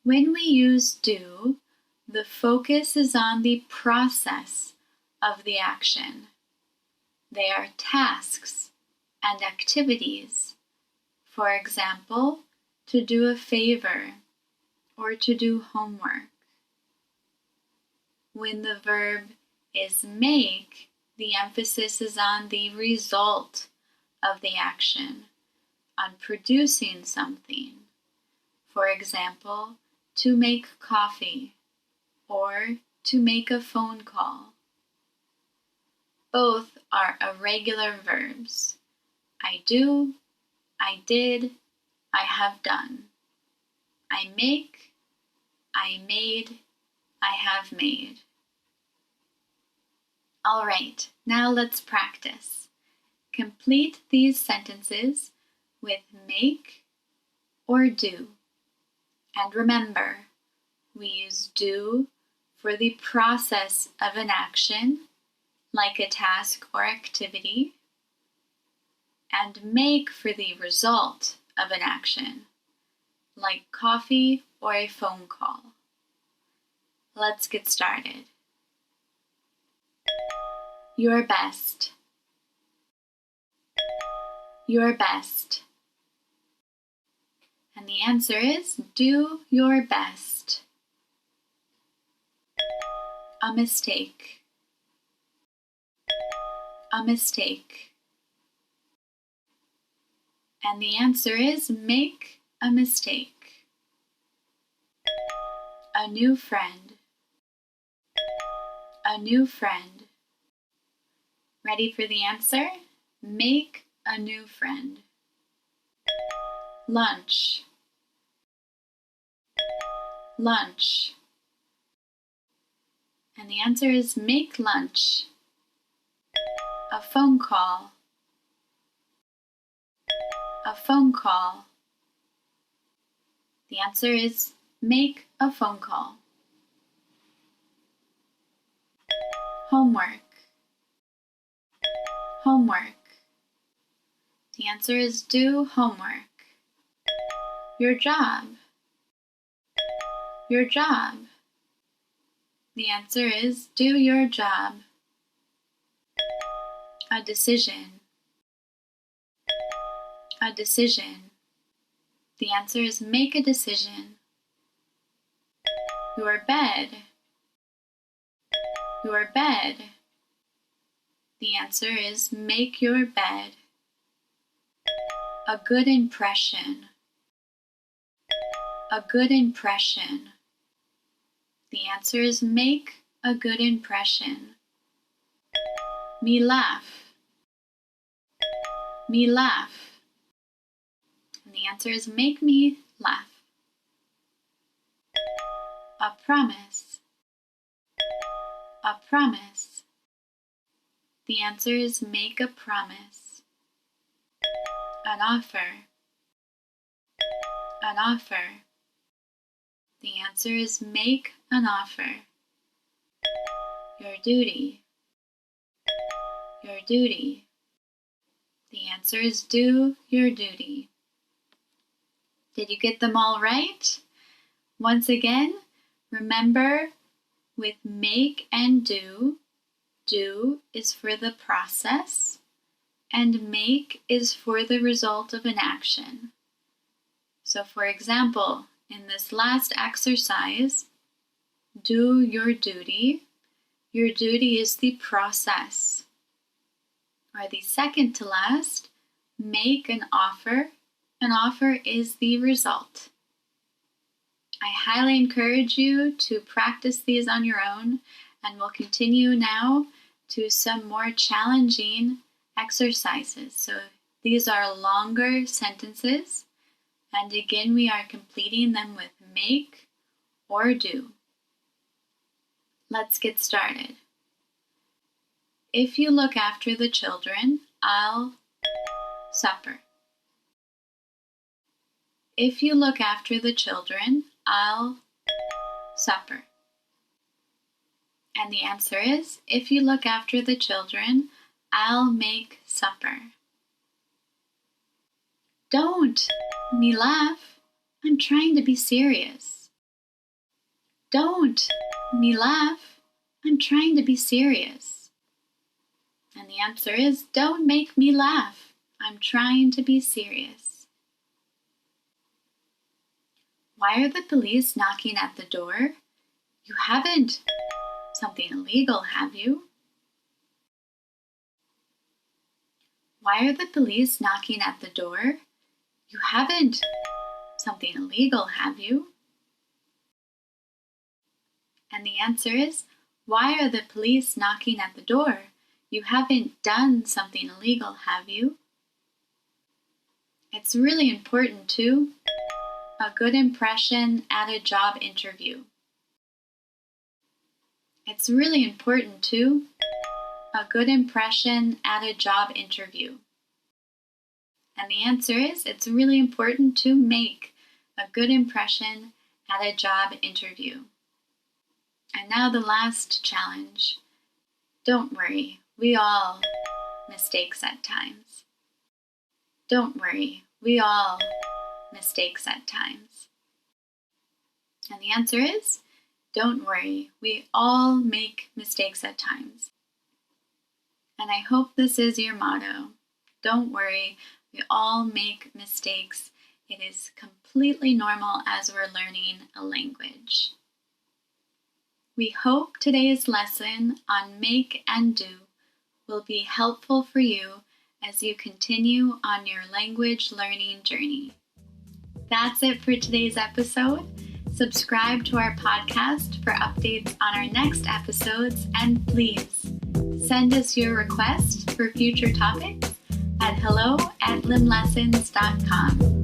When we use do, the focus is on the process of the action. They are tasks and activities. For example, to do a favor or to do homework. When the verb is make, the emphasis is on the result of the action, on producing something. For example, to make coffee or to make a phone call. Both are irregular verbs. I do, I did, I have done. I make, I made, I have made. All right, now let's practice. Complete these sentences with make or do. And remember, we use do for the process of an action, like a task or activity, and make for the result of an action, like coffee or a phone call. Let's get started. Your best. Your best. And the answer is do your best. A mistake. A mistake. And the answer is make a mistake. A new friend. A new friend. Ready for the answer? Make a new friend. Lunch. Lunch. And the answer is make lunch. A phone call. A phone call. The answer is make a phone call. Homework. Homework. The answer is do homework. Your job. Your job. The answer is do your job. A decision. A decision. The answer is make a decision. Your bed. Your bed. The answer is make your bed. A good impression. A good impression. The answer is make a good impression. Me laugh. Me laugh. And the answer is make me laugh. A promise. A promise. The answer is make a promise. An offer. An offer. The answer is make an offer. Your duty. Your duty. The answer is do your duty. Did you get them all right? Once again, remember with make and do is for the process and make is for the result of an action. So for example, in this last exercise, do your duty is the process. Or the second to last, make an offer is the result. I highly encourage you to practice these on your own, and we'll continue now to some more challenging exercises. So these are longer sentences, and again we are completing them with make or do. Let's get started. If you look after the children, I'll supper. If you look after the children, I'll supper. And the answer is, if you look after the children, I'll make supper. Don't me laugh. I'm trying to be serious. Don't make me laugh. I'm trying to be serious. And the answer is, don't make me laugh. I'm trying to be serious. Why are the police knocking at the door? You haven't something illegal, have you? Why are the police knocking at the door? You haven't something illegal, have you? And the answer is, why are the police knocking at the door? You haven't done something illegal, have you? It's really important too. A good impression at a job interview. It's really important too. A good impression at a job interview. And the answer is, it's really important to make a good impression at a job interview. And now the last challenge. Don't worry, we all make mistakes at times. Don't worry, we all make mistakes at times. And the answer is, don't worry, we all make mistakes at times. And I hope this is your motto. Don't worry, we all make mistakes. It is completely normal as we're learning a language. We hope today's lesson on make and do will be helpful for you as you continue on your language learning journey. That's it for today's episode. Subscribe to our podcast for updates on our next episodes, and please send us your requests for future topics at hello@limlessons.com.